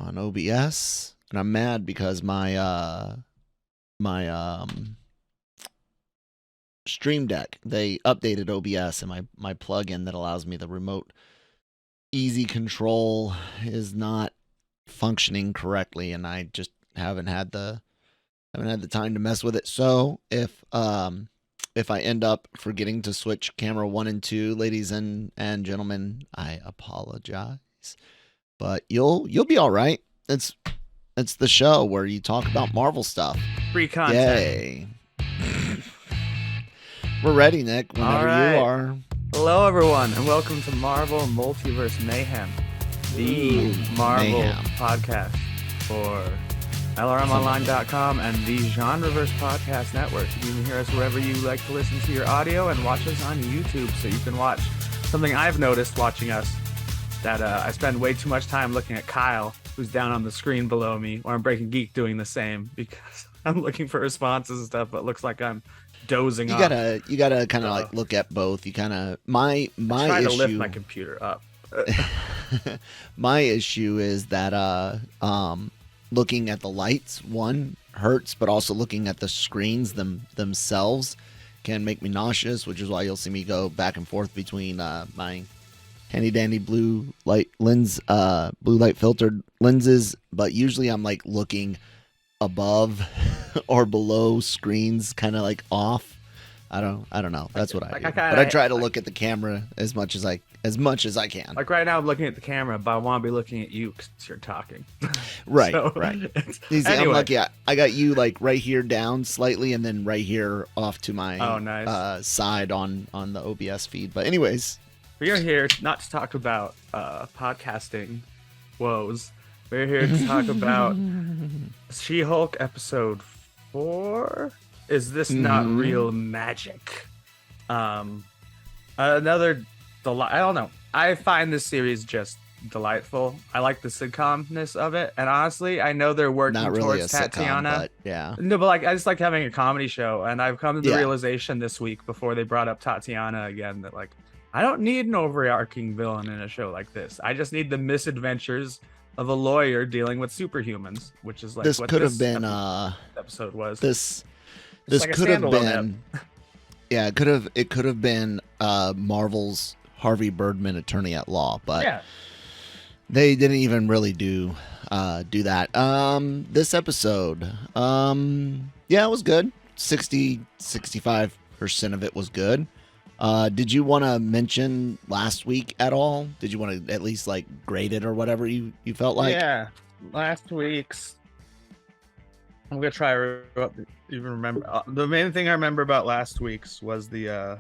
on OBS, and I'm mad because my Stream Deck, they updated OBS, and my plugin that allows me the remote easy control is not functioning correctly, and I just haven't had the time to mess with it. So if I end up forgetting to switch camera 1 and 2, ladies and gentlemen, I apologize. But you'll be all right. It's the show where you talk about Marvel stuff. Free content. Yay. We're ready, Nick, whenever you are. Hello, everyone, and welcome to Marvel Multiverse Mayhem, the Marvel Mayhem podcast for LRMonline.com and the Genreverse Podcast Network. You can hear us wherever you like to listen to your audio and watch us on YouTube, so you can watch something I've noticed watching us, that I spend way too much time looking at Kyle, who's down on the screen below me, or I'm Breaking Geek doing the same, because I'm looking for responses and stuff, but it looks like I'm dozing off. You gotta kind of like look at both. You kind of my try issue. To lift my computer up. My issue is that looking at the lights hurts, but also looking at the screens themselves can make me nauseous, which is why you'll see me go back and forth between my handy dandy blue light filtered lenses, but usually I'm like looking above or below screens, kind of like off. I don't know. That's what I do. But I try to look at the camera as much as I can. Like right now, I'm looking at the camera, but I want to be looking at you because you're talking. Right, right. Anyway. I'm lucky. I got you like right here down slightly, and then right here off to my side on the OBS feed. But anyways, we are here not to talk about podcasting woes. We're here to talk about She-Hulk episode 4. Is this not real magic? Another delight. I don't know. I find this series just delightful. I like the sitcomness of it, and honestly, I know they're working not really towards a Tatiana. Sitcom, but yeah. No, but like I just like having a comedy show, and I've come to the realization this week before they brought up Tatiana again that like I don't need an overarching villain in a show like this. I just need the misadventures of a lawyer dealing with superhumans, which is like this what could have been episode was. This like could have been it could have been Marvel's Harvey Birdman Attorney at Law, but they didn't even really do that. This episode, it was good. 65% of it was good. Did you want to mention last week at all? Did you want to at least like grade it or whatever you felt like? Yeah, last week's. I'm gonna try to even remember. The main thing I remember about last week's was the,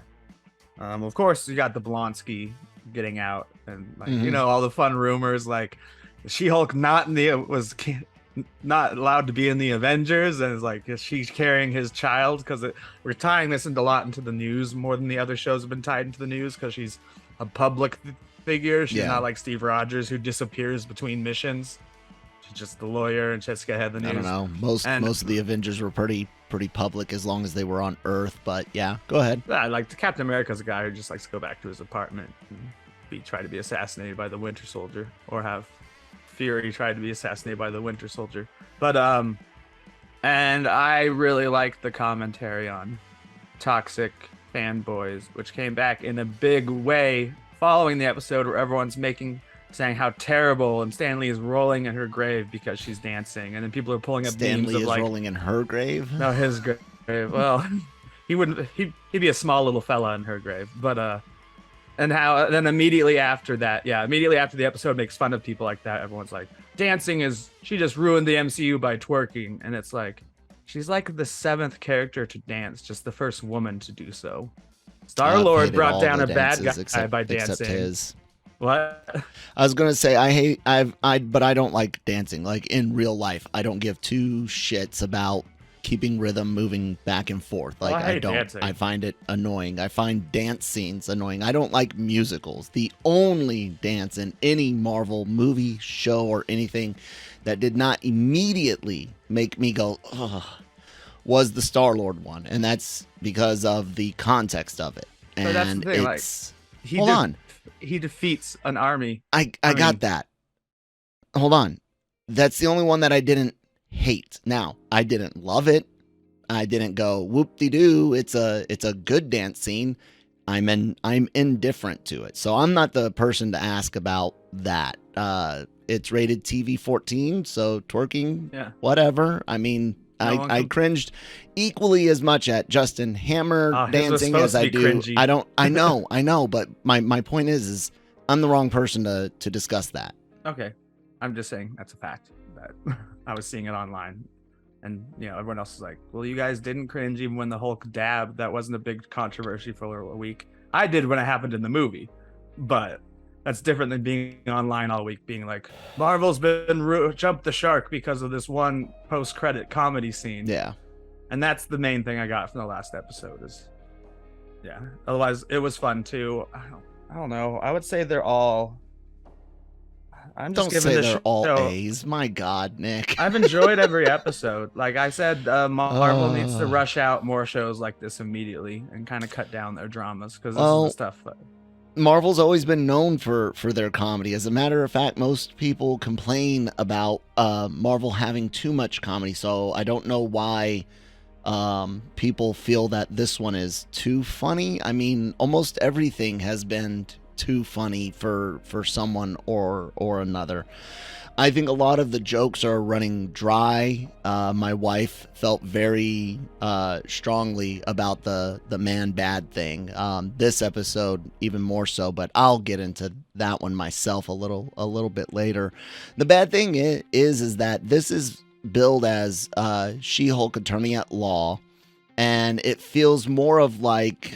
of course, you got the Blonsky getting out and like all the fun rumors like She-Hulk not allowed to be in the Avengers, and it's like she's carrying his child because we're tying this into a lot into the news more than the other shows have been tied into the news because she's a public figure. She's not like Steve Rogers who disappears between missions. She's just the lawyer and Jessica had the news. I don't know. Most of the Avengers were pretty public as long as they were on Earth, but yeah, go ahead. Yeah, like Captain America's a guy who just likes to go back to his apartment and try to be assassinated by the Winter Soldier, or have Fury tried to be assassinated by the Winter Soldier. But and I really liked the commentary on toxic fanboys, which came back in a big way following the episode where everyone's saying how terrible, and Stan Lee is rolling in her grave because she's dancing, and then people are pulling up Stan memes Lee of is like rolling in her grave. No, his grave. Well, he'd be a small little fella in her grave, but and how then immediately after that, immediately after the episode makes fun of people like that, everyone's like, she just ruined the MCU by twerking. And it's like, she's like the 7th character to dance, just the first woman to do so. Star-Lord brought down a bad guy by dancing. Except his. What? I was gonna say but I don't like dancing. Like in real life, I don't give two shits about keeping rhythm, moving back and forth. Like I don't. Dancing. I find it annoying. I find dance scenes annoying. I don't like musicals. The only dance in any Marvel movie, show, or anything that did not immediately make me go ugh was the Star-Lord one, and that's because of the context of it. And so that's the thing, it's hold on. He defeats an army. I got that. Hold on. That's the only one that I didn't hate. Now, I didn't love it. I didn't go whoop-de-doo. It's a good dance scene. I'm indifferent to it. So I'm not the person to ask about that. It's rated TV 14, so twerking, whatever. I mean, I cringed equally as much at Justin Hammer dancing as I do. Cringy. I know, but my point is I'm the wrong person to discuss that. Okay. I'm just saying that's a fact that I was seeing it online. And, everyone else is like, well, you guys didn't cringe even when the Hulk dabbed. That wasn't a big controversy for a week. I did when it happened in the movie. But that's different than being online all week, being like, Marvel's been jumped the shark because of this one post-credit comedy scene. Yeah. And that's the main thing I got from the last episode is, Otherwise, it was fun, too. I don't know. I would say they're all... Don't say they're all A's. My God, Nick. I've enjoyed every episode. Like I said, Marvel needs to rush out more shows like this immediately and kind of cut down their dramas because this is the stuff. Marvel's always been known for their comedy. As a matter of fact, most people complain about Marvel having too much comedy. So I don't know why people feel that this one is too funny. I mean, almost everything has been too funny for someone or another. I think a lot of the jokes are running dry. My wife felt very strongly about the man bad thing. This episode even more so, but I'll get into that one myself a little bit later. The bad thing is that this is billed as She-Hulk Attorney at Law, and it feels more of like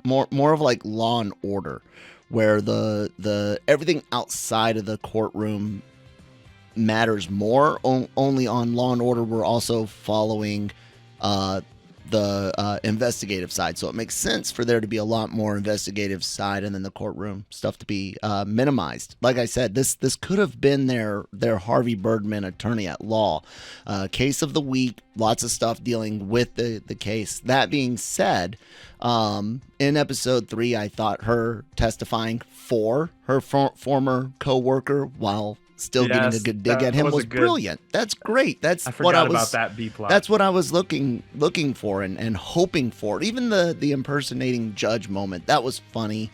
Law and Order, where the everything outside of the courtroom matters more. Only on Law and Order, we're also following the investigative side, so it makes sense for there to be a lot more investigative side, and then the courtroom stuff to be minimized. Like I said, this could have been their Harvey Birdman Attorney at Law, case of the week. Lots of stuff dealing with the case. That being said, in episode 3, I thought her testifying for her former co-worker while still getting a good dig at him was brilliant. That's great. That's what I was about that B plot. That's what I was looking for and hoping for. Even the impersonating judge moment, that was funny.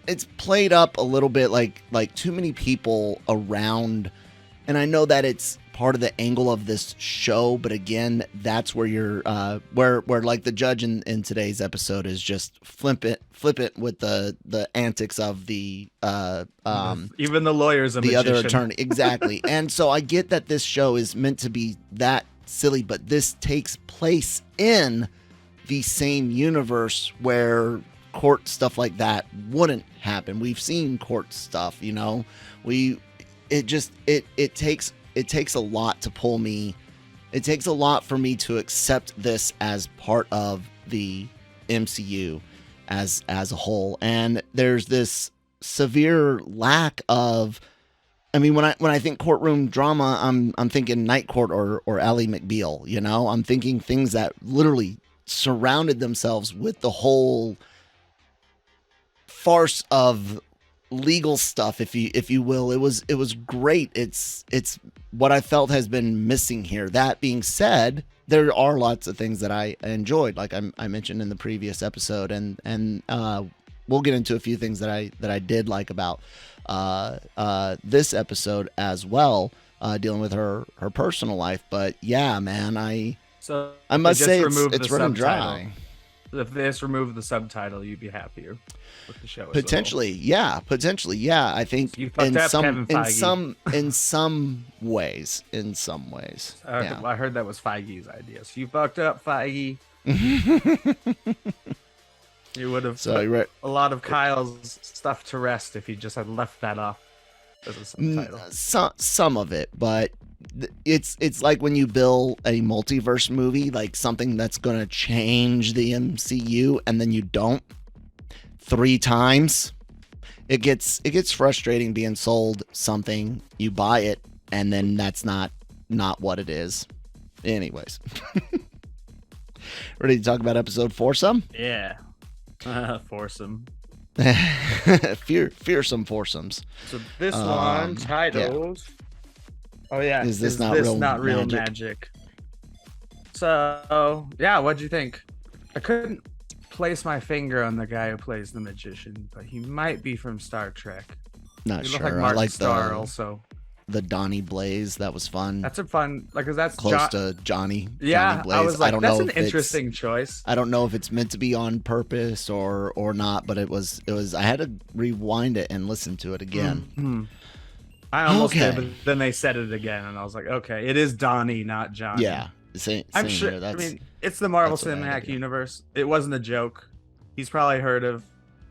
It's played up a little bit like too many people around, and I know that it's part of the angle of this show, but again, that's where you're where like the judge in today's episode is just flip it with the antics of the even the lawyer's a the magician. Other attorney. Exactly. And so I get that this show is meant to be that silly, but this takes place in the same universe where court stuff like that wouldn't happen. We've seen court stuff, it takes a lot to pull me. It takes a lot for me to accept this as part of the MCU as a whole. And there's this severe lack of, I mean, when I think courtroom drama, I'm thinking Night Court or Ally McBeal, I'm thinking things that literally surrounded themselves with the whole farce of legal stuff, if you will. It was great. It's what I felt has been missing here. That being said, there are lots of things that I enjoyed, like I mentioned in the previous episode, and we'll get into a few things that I did like about this episode as well, dealing with her personal life. But yeah, man, I must say it's running dry. If they just remove the subtitle, you'd be happier with the show. Potentially, yeah. I think you fucked up, Kevin Feige. in some ways. I heard that was Feige's idea. So you fucked up, Feige. You would have put a lot of Kyle's stuff to rest if he just had left that off as a subtitle. Some of it, but it's like when you bill a multiverse movie, like something that's going to change the MCU, and then you don't 3 times. It gets frustrating being sold something, you buy it, and then that's not what it is. Anyways, ready to talk about episode 4 some? Yeah, foursome. Fearsome foursomes. So this one titled Oh yeah. Is this not real magic? So yeah, what'd you think? I couldn't place my finger on the guy who plays the magician, but he might be from Star Trek. Not He sure. looked like Martin I like Starr also. the Donnie Blaze. That was fun. That's a fun, like, cause that's Close to Johnny. Yeah, Johnny Blaze. I was like, don't that's know an if it's- interesting choice. I don't know if it's meant to be on purpose or not, but it was. I had to rewind it and listen to it again. Mm-hmm. I almost did, but then they said it again, and I was like, okay, it is Donnie, not Johnny. Yeah, same I'm sure. here. I mean, it's the Marvel that's what I had Cinematic to do. Universe. It wasn't a joke. He's probably heard of.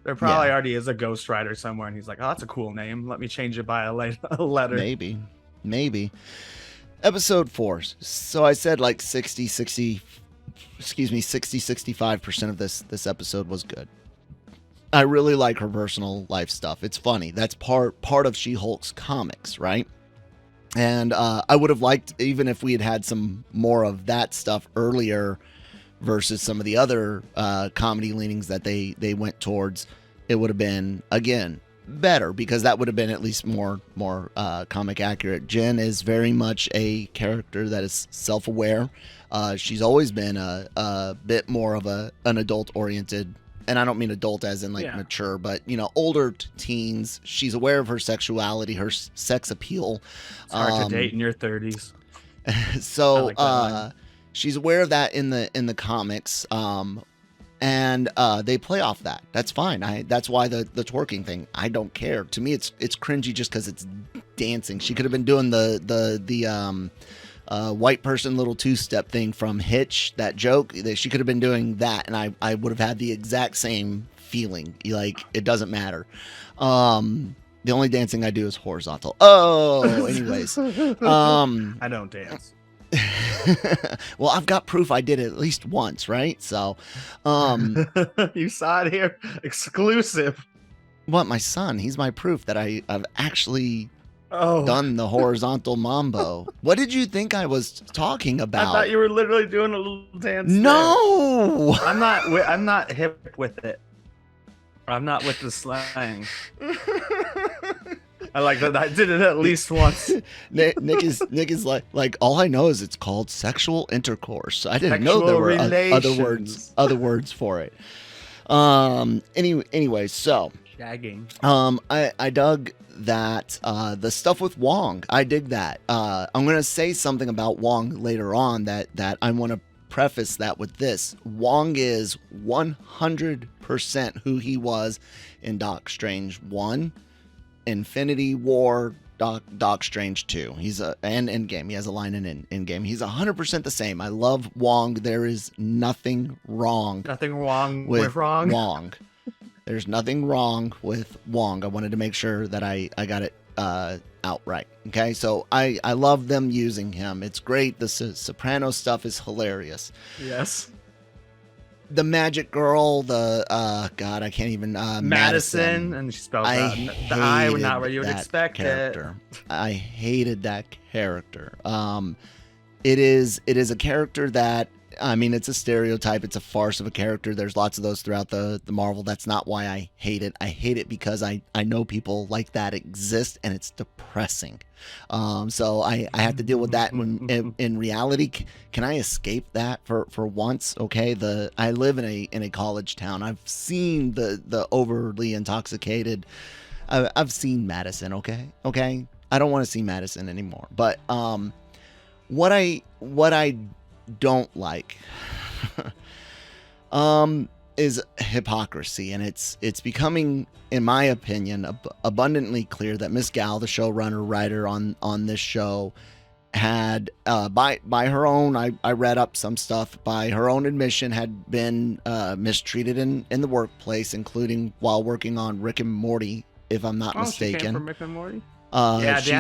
There probably already is a Ghost Rider somewhere, and he's like, "Oh, that's a cool name. Let me change it by a letter." Maybe. Episode 4. So I said like 65% of this episode was good. I really like her personal life stuff. It's funny. That's part of She-Hulk's comics, right? And I would have liked, even if we had some more of that stuff earlier versus some of the other comedy leanings that they went towards, it would have been, again, better, because that would have been at least more comic accurate. Jen is very much a character that is self-aware. She's always been a bit more of an adult-oriented, and I don't mean adult as in mature, but older teens. She's aware of her sexuality, her sex appeal. It's hard to date in your 30s. So she's aware of that in the comics. And they play off that. That's fine. That's why the twerking thing. I don't care. To me, it's cringy just because it's dancing. She could have been doing the white person little two-step thing from Hitch. That joke. She could have been doing that, and I would have had the exact same feeling. Like, it doesn't matter. The only dancing I do is horizontal. Oh, anyways. I don't dance. Well, I've got proof I did it at least once, right? So, you saw it here, exclusive. What, my son? He's my proof that I've actually done the horizontal mambo. What did you think I was talking about? I thought you were literally doing a little dance. No, there. I'm not hip with it. I'm not with the slang. I like that. I did it at least once. Nick is like all I know is it's called sexual intercourse. I didn't know there were other words for it. Anyway, so shagging. I dug that the stuff with Wong. I dig that. I'm gonna say something about Wong later on that I want to preface that with this. Wong is 100% who he was in Doc Strange 1. Infinity War, Doc Strange 2. And Endgame. He has a line in Endgame. He's 100% the same. I love Wong. There is nothing wrong. Nothing wrong with Wong. Wong. There's nothing wrong with Wong. I wanted to make sure that I got it outright. Okay, so I love them using him. It's great. The Soprano stuff is hilarious. Yes. The Magic Girl, the God, I can't even Madison, and she spelled out the I not where you would expect character. I hated that character. It is a character that, I mean, it's a stereotype. It's a farce of a character. There's lots of those throughout the Marvel. That's not why I hate it. I hate it because I know people like that exist, and it's depressing. So I have to deal with that. When in reality, can I escape that for once? Okay, I live in a college town. I've seen the overly intoxicated. I've seen Madison. Okay. I don't want to see Madison anymore. But what I don't like is hypocrisy, and it's becoming, in my opinion, abundantly clear that Miss Gal, the showrunner writer on this show, had by her own, I read up some stuff, by her own admission, had been mistreated in the workplace, including while working on Rick and Morty, if I'm not mistaken. She came from Rick and Morty? She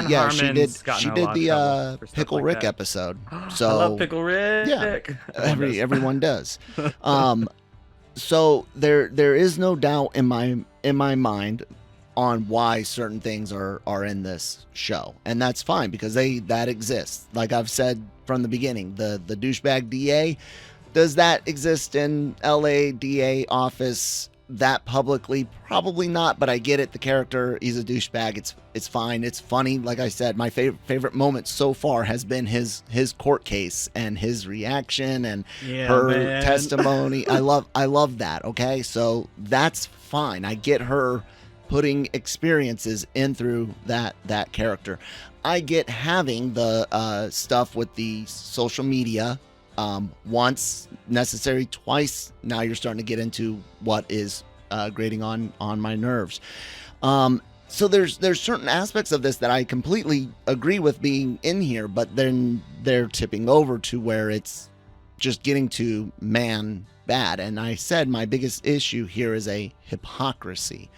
did the Pickle Rick episode. So I love Pickle Rick. Yeah, everyone does. So there is no doubt in my mind on why certain things are in this show, and that's fine because that exists. Like I've said from the beginning, the douchebag DA, does that exist in LA DA office? that publicly, probably not, but I get it. The character, he's a douchebag. It's fine. It's funny. Like I said, my favorite moment so far has been his court case and his reaction and her testimony. I love that. Okay, so that's fine. I get her putting experiences in through that character. I get having the stuff with the social media. Once necessary, twice. Now you're starting to get into what is grating on my nerves. So there's certain aspects of this that I completely agree with being in here, but then they're tipping over to where it's just getting to man bad. And I said my biggest issue here is a hypocrisy.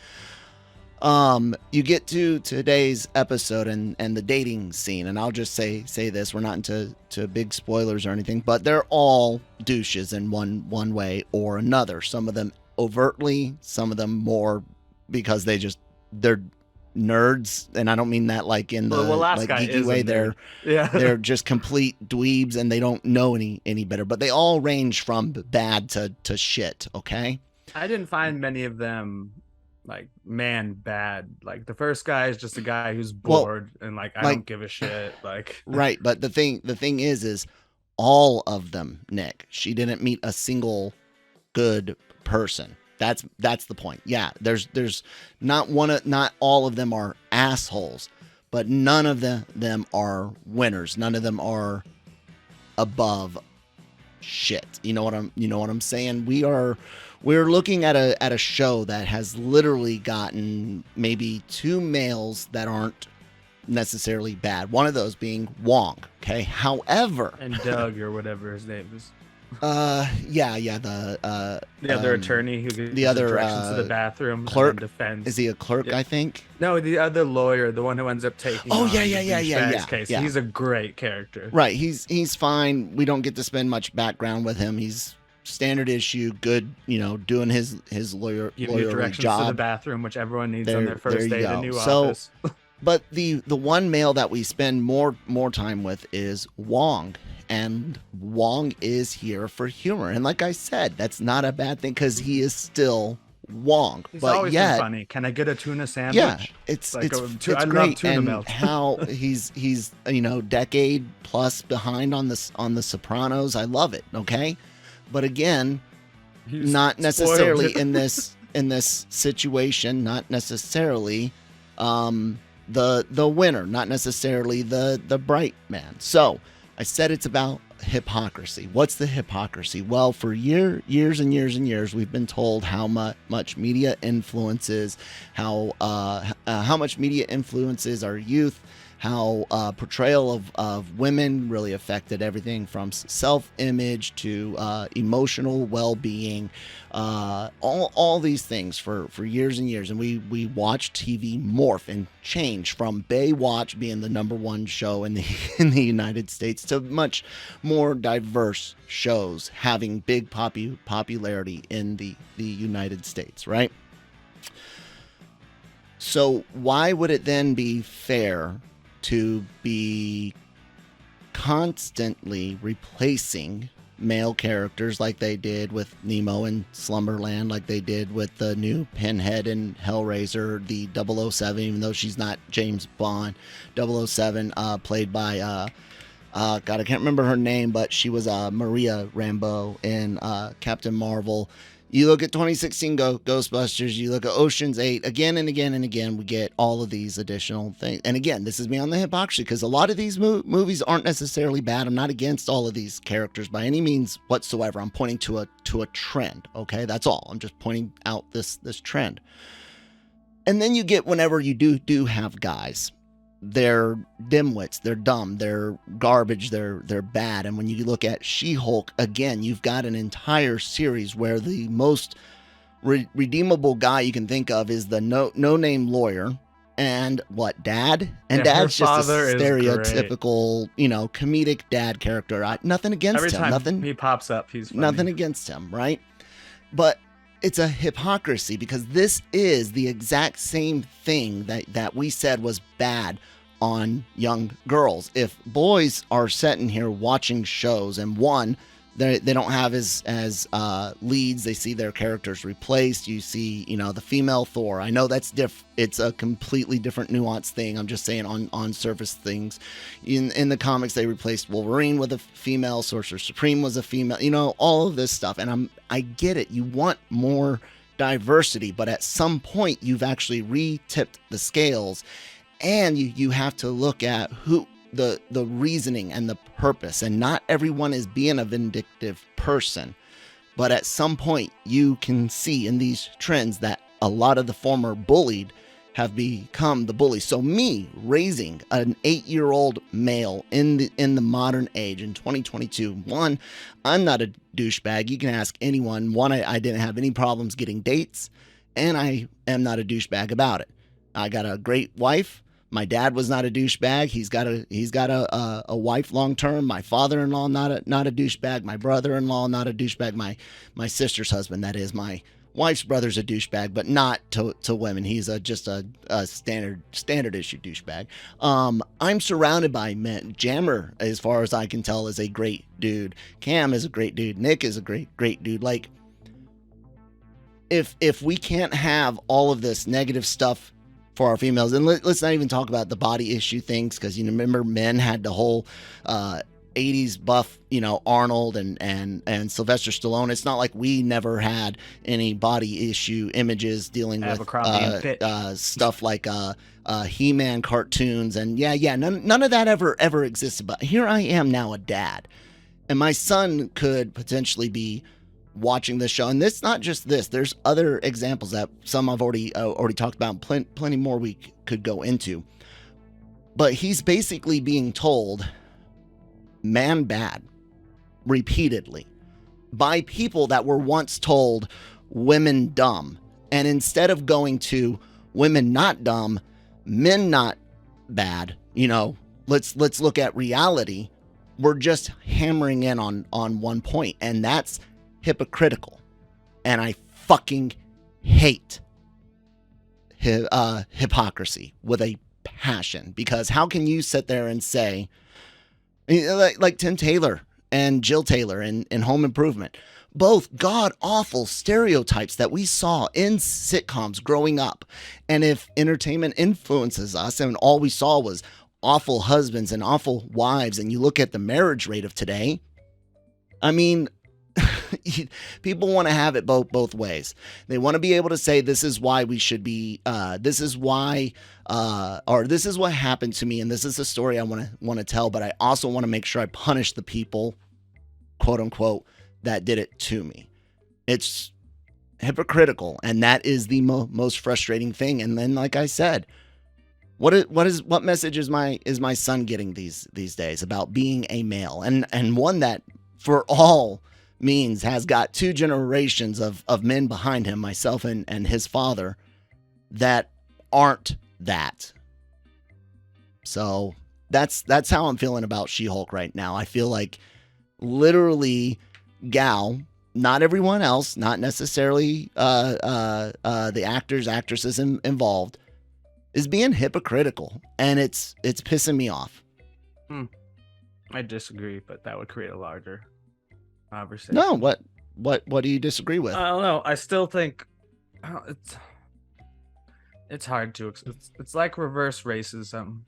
You get to today's episode and the dating scene, and I'll just say this: we're not into big spoilers or anything, but they're all douches in one way or another. Some of them overtly, some of them more because they're nerds, and I don't mean that like in the like geeky way. They're just complete dweebs, and they don't know any better. But they all range from bad to shit. Okay. I didn't find many of them like man bad. Like the first guy is just a guy who's bored and like I don't give a shit. Like right, but the thing is all of them, Nick. She didn't meet a single good person. That's the point. Yeah, there's not all of them are assholes, but none of them are winners. None of them are above shit. You know what I'm saying? We're looking at a show that has literally gotten maybe two males that aren't necessarily bad. One of those being Wong. Okay. However, and Doug or whatever his name is. The other attorney who gives the other directions to the bathroom clerk. Defense. Is he a clerk? I think. No, the other lawyer, the one who ends up taking. Case. Yeah. He's a great character. Right. He's fine. We don't get to spend much background with him. He's standard issue, good. Doing his lawyer directions job to the bathroom, which everyone needs on their first day at a new office. But the one male that we spend more time with is Wong. And Wong is here for humor. And like I said, that's not a bad thing because he is still Wong. He's but always yet, been funny. Can I get a tuna sandwich? Yeah, it's I great. love tuna and melt. how he's decade plus behind on the Sopranos. I love it. Okay, but again, not necessarily in this situation. Not necessarily the winner. Not necessarily the bright man. So I said it's about hypocrisy. What's the hypocrisy? Well, for years and years and years, we've been told how much media influences, how much media influences our youth, how portrayal of women really affected everything from self-image to emotional well-being, all these things for years and years. And we watched TV morph and change from Baywatch being the number one show in the United States to much more diverse shows having big popularity in the United States, right? So why would it then be fair to be constantly replacing male characters like they did with Nemo in Slumberland, like they did with the new Pinhead in Hellraiser, the 007, even though she's not James Bond, 007, played by, I can't remember her name, but she was Maria Rambeau in Captain Marvel. You look at 2016 Ghostbusters, you look at Ocean's 8, again and again and again, we get all of these additional things. And again, this is me on the hypocrisy, because a lot of these movies aren't necessarily bad. I'm not against all of these characters by any means whatsoever. I'm pointing to a trend, okay? That's all. I'm just pointing out this trend. And then you get whenever you do have guys, they're dimwits, they're dumb, they're garbage, they're bad. And when you look at She-Hulk, again, you've got an entire series where the most redeemable guy you can think of is the no-name lawyer and dad? And dad's just a stereotypical, comedic dad character. Nothing against him. Every time he pops up, he's funny. Nothing against him, right? But it's a hypocrisy because this is the exact same thing that we said was bad on young girls. If boys are sitting here watching shows and one, they don't have as leads. They see their characters replaced. You see, the female Thor. I know that's it's a completely different nuanced thing. I'm just saying on surface things. In the comics, they replaced Wolverine with a female. Sorcerer Supreme was a female. All of this stuff. And I get it. You want more diversity, but at some point you've actually re-tipped the scales, and you have to look at the reasoning and the purpose. And not everyone is being a vindictive person, but at some point you can see in these trends that a lot of the former bullied have become the bully. So me raising an 8-year-old male in the modern age in 2022, one, I'm not a douchebag. You can ask anyone. One, I didn't have any problems getting dates, and I am not a douchebag about it. I got a great wife. My dad was not a douchebag. He's got a wife long term. My father-in-law not a douchebag. My brother-in-law not a douchebag. My sister's husband, that is my wife's brother's, a douchebag, but not to women. He's just a standard issue douchebag. I'm surrounded by men. Jammer, as far as I can tell, is a great dude. Cam is a great dude. Nick is a great dude. Like, if we can't have all of this negative stuff for our females, and let's not even talk about the body issue things, because remember, men had the whole 80s buff, Arnold and Sylvester Stallone. It's not like we never had any body issue images dealing with stuff like He-Man cartoons, and none of that ever existed. But here I am now, a dad, and my son could potentially be watching this show. And this, not just this, there's other examples that some I've already talked about, plenty more we could go into. But he's basically being told man bad repeatedly by people that were once told women dumb. And instead of going to women not dumb, men not bad, let's look at reality, we're just hammering in on one point, and that's hypocritical. And I fucking hate hypocrisy with a passion, because how can you sit there and say, like Tim Taylor and Jill Taylor in Home Improvement, both god-awful stereotypes that we saw in sitcoms growing up. And if entertainment influences us and all we saw was awful husbands and awful wives, and you look at the marriage rate of today, I mean, people want to have it both ways. They want to be able to say, this is why we should be, this is why, or this is what happened to me, and this is the story I want to tell, but I also want to make sure I punish the people, quote unquote, that did it to me. It's hypocritical, and that is the most frustrating thing. And then, like I said, what message is my son getting these days about being a male, and one that for all means has got 2 generations of men behind him, myself and his father, that aren't that. So that's how I'm feeling about She-Hulk right now. I feel like literally Gal, not everyone else, not necessarily the actors, actresses involved, is being hypocritical, and it's pissing me off. I disagree, but that would create a larger conversation. No, what do you disagree with? I don't know. I still think it's hard to. It's like reverse racism.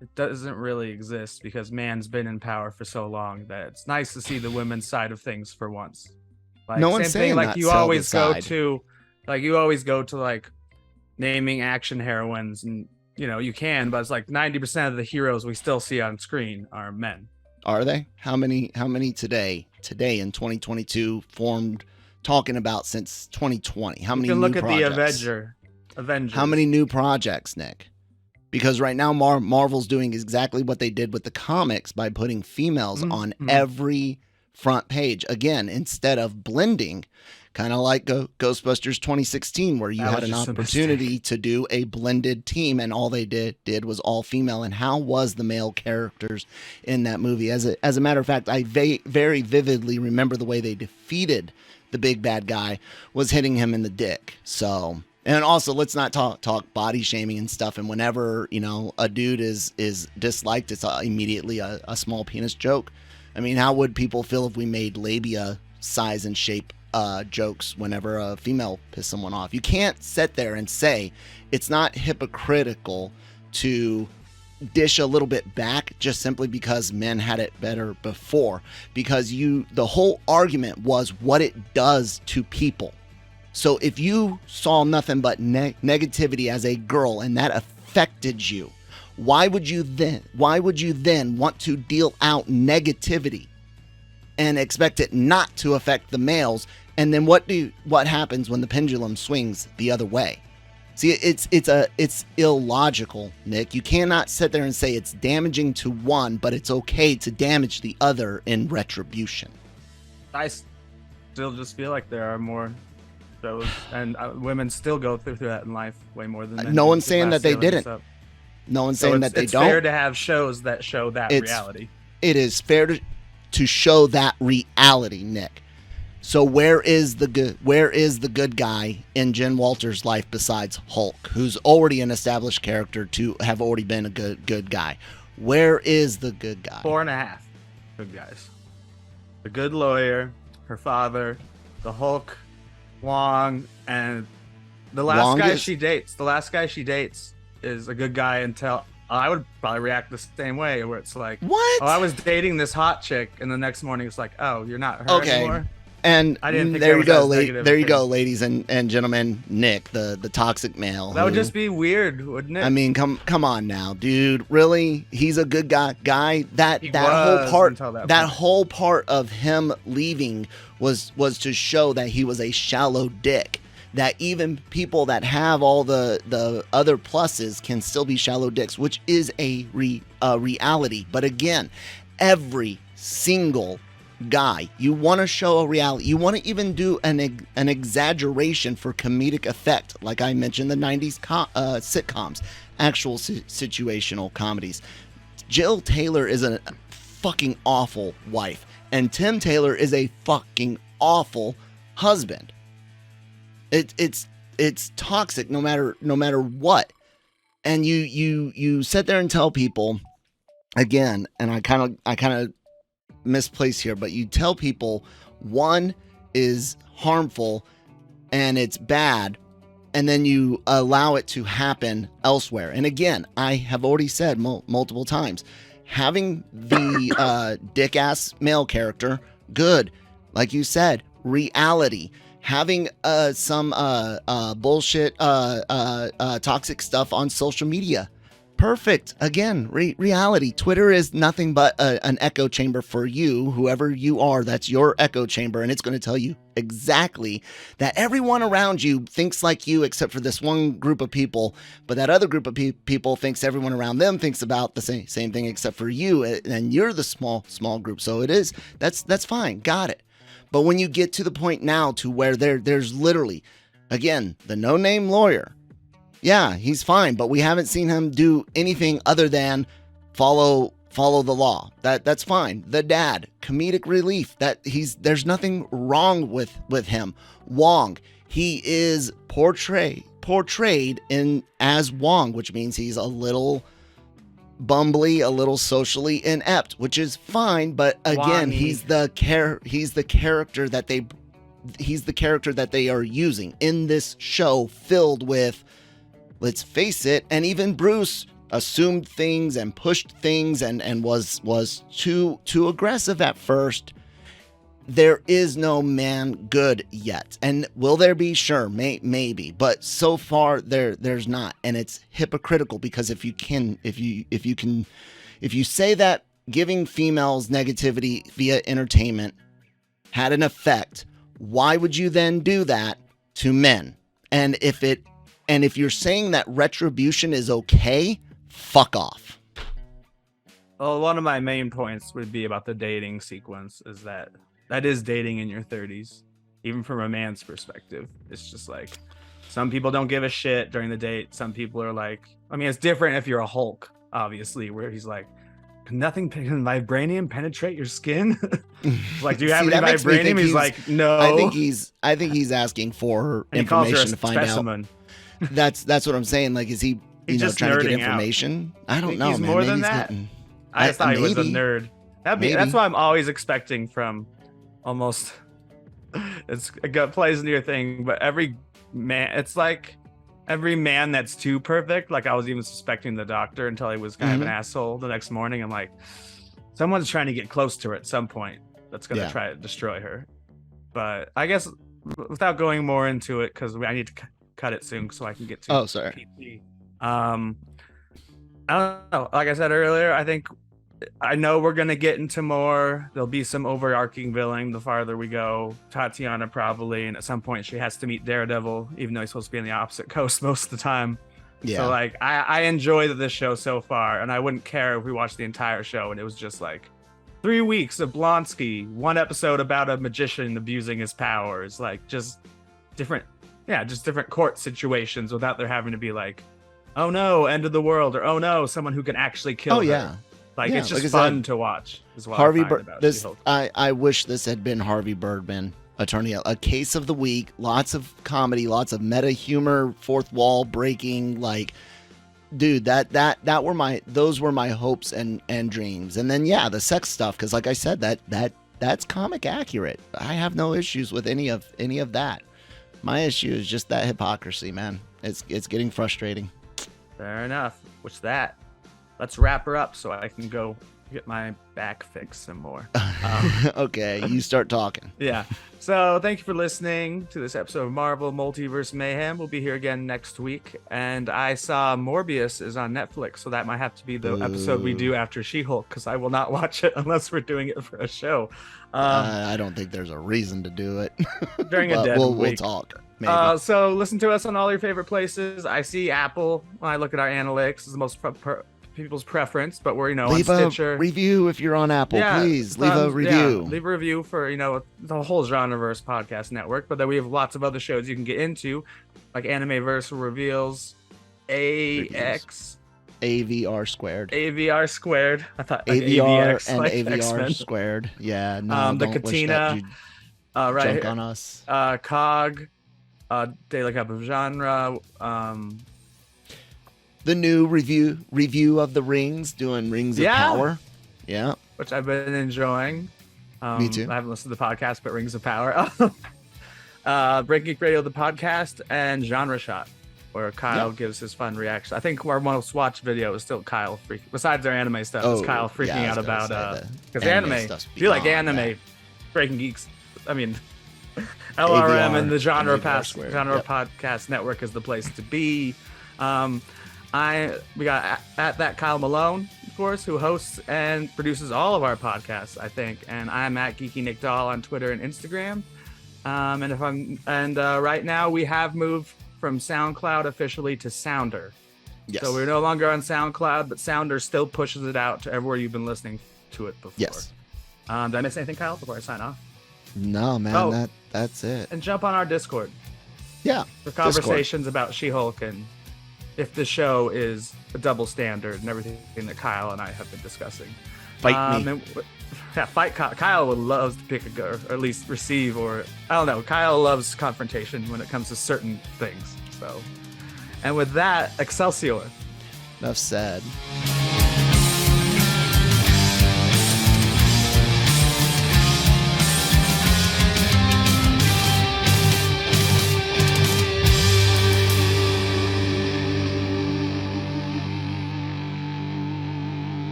It doesn't really exist because man's been in power for so long that it's nice to see the women's side of things for once. Like, no one's saying like that. You always go to like naming action heroines, and you can, but it's like 90% of the heroes we still see on screen are men. Are they? How many today in 2022 formed talking about since 2020? How many? You can look at projects? The Avengers. How many new projects, Nick? Because right now Marvel's doing exactly what they did with the comics by putting females on every front page. Again, instead of blending, kind of like Ghostbusters 2016, where you had an opportunity to do a blended team, and all they did was all female. And how was the male characters in that movie? As a matter of fact, I very vividly remember the way they defeated the big bad guy was hitting him in the dick. So, and also let's not talk body shaming and stuff. And whenever a dude is disliked, it's immediately a small penis joke. I mean, how would people feel if we made labia size and shape jokes whenever a female pissed someone off? You can't sit there and say it's not hypocritical to dish a little bit back just simply because men had it better before, because the whole argument was what it does to people. So if you saw nothing but negativity as a girl and that affected you, why would you then want to deal out negativity and expect it not to affect the males? And then what happens when the pendulum swings the other way? See, it's illogical, Nick. You cannot sit there and say it's damaging to one, but it's okay to damage the other in retribution. I still just feel like there are more shows, and women still go through that in life way more than men. No one's saying that they didn't. No one's saying that they don't. It's fair to have shows that show that reality. It is fair to show that reality, Nick. So where is the good guy in Jen Walters' life besides Hulk, who's already an established character to have already been a good guy? Where is the good guy? 4.5 good guys. The good lawyer, her father, the Hulk, Wong, and the last guy she dates. The last guy she dates is a good guy until I would probably react the same way, where it's like, what? Oh, I was dating this hot chick, and the next morning it's like, oh, you're not her anymore. And there you go, ladies and gentlemen. Nick, the toxic male. That would just be weird, wouldn't it? I mean, come on now, dude. Really? He's a good guy. That whole part of him leaving was to show that he was a shallow dick. That even people that have all the other pluses can still be shallow dicks, which is a reality. But again, every single guy, you want to show a reality, you want to even do an exaggeration for comedic effect, like I mentioned, the 90s sitcoms, actual situational comedies. Jill Taylor is a fucking awful wife, and Tim Taylor is a fucking awful husband. It's toxic no matter what. And you sit there and tell people, again, and I kind of misplaced here, but you tell people one is harmful and it's bad, and then you allow it to happen elsewhere. And again, I have already said multiple times, having the dick ass male character, good. Like you said, reality. Having some bullshit toxic stuff on social media, perfect. Again, reality. Twitter is nothing but an echo chamber for you, whoever you are. That's your echo chamber, and it's going to tell you exactly that everyone around you thinks like you, except for this one group of people. But that other group of people thinks everyone around them thinks about the same thing except for you, and you're the small group. So it is. That's fine. Got it. But when you get to the point now to where there's literally, again, the no-name lawyer. Yeah, he's fine, but we haven't seen him do anything other than follow the law. That's fine. The dad, comedic relief. There's nothing wrong with him. Wong, he is portrayed as Wong, which means he's a little bumbly, a little socially inept, which is fine. But again, he's the character that they are using in this show, filled with, let's face it, and even Bruce assumed things and pushed things and was too aggressive at first. There is no man good yet. And will there be? Sure, maybe. But so far there's not. And it's hypocritical, because if you say that giving females negativity via entertainment had an effect, why would you then do that to men? And if you're saying that retribution is okay, fuck off. Well, one of my main points would be about the dating sequence, is that is dating in your 30s, even from a man's perspective. It's just like, some people don't give a shit during the date. Some people are like, I mean, it's different if you're a Hulk, obviously, where he's like, can vibranium penetrate your skin? Like, do you have any vibranium? He's like, no. I think he's asking for information to find specimen. Out. That's what I'm saying. Like, is he trying to get information? Out. I don't know, he's man. more Maybe than he's that. getting, I thought he was a nerd. That's what I'm always expecting from almost. It plays into your thing, but every man, it's like every man that's too perfect. Like I was even suspecting the doctor until he was kind of an asshole the next morning. I'm like, someone's trying to get close to her at some point. That's gonna try to destroy her. But I guess without going more into it, because I need to cut it soon so I can get to. Oh, sorry. PT. I don't know. Like I said earlier, I know we're gonna get into more. There'll be some overarching villain the farther we go. Tatiana probably, and at some point she has to meet Daredevil, even though he's supposed to be on the opposite coast most of the time. Yeah. So like, I enjoy this show so far, and I wouldn't care if we watched the entire show and it was just like 3 weeks of Blonsky, one episode about a magician abusing his powers, like just different court situations without there having to be like, oh no, end of the world, or oh no, someone who can actually kill her. Like it's just fun to watch. Is what Harvey I wish this had been Harvey Birdman, attorney, a case of the week, lots of comedy, lots of meta humor, fourth wall breaking, like dude, those were my hopes and dreams. And then the sex stuff, because like I said, that's comic accurate. I have no issues with any of that. My issue is just that hypocrisy, man. It's getting frustrating. Fair enough. Let's wrap her up so I can go get my back fixed some more. Okay, you start talking. Yeah. So thank you for listening to this episode of Marvel Multiverse Mayhem. We'll be here again next week. And I saw Morbius is on Netflix, so that might have to be the episode we do after She-Hulk, because I will not watch it unless we're doing it for a show. I don't think there's a reason to do it. During a dead week. We'll talk. Maybe. So listen to us on all your favorite places. I see Apple, when I look at our analytics, is the most people's preference, but we're leave on Stitcher. A review if you're on Apple. Please leave a review. Leave a review for the whole Genreverse podcast network. But then we have lots of other shows you can get into, like Animeverse Reveals, AVR squared. AVR squared. I thought like AVR AVX, and like AVR X-Men. squared. Yeah. No. The don't Katina. wish that Right. junk on us. COG. Daily Cup of Genre. The new review of the Rings, doing Rings of Power. Yeah. Which I've been enjoying. Me too. I haven't listened to the podcast, but Rings of Power. Break Geek Radio, the podcast, and Genre Shot, where Kyle gives his fun reaction. I think our most watched video is still Kyle freaking, besides their anime stuff, is Kyle freaking out about, because anime, if you like anime, Breaking Geeks, I mean, LRM and the Genre Podcast Network is the place to be. We got at that Kyle Malone, of course, who hosts and produces all of our podcasts, I think. And I'm at Geeky Nick Doll on Twitter and Instagram. Right now we have moved from SoundCloud officially to Sounder. Yes. So we're no longer on SoundCloud, but Sounder still pushes it out to everywhere you've been listening to it before. Yes. Did I miss anything, Kyle, before I sign off? No, man. That's it. And jump on our Discord. Yeah. For conversations about She-Hulk and if the show is a double standard and everything that Kyle and I have been discussing. Fight me. Fight Kyle. Kyle would love to pick a girl, or at least receive, or I don't know. Kyle loves confrontation when it comes to certain things. So, and with that, Excelsior. Enough said.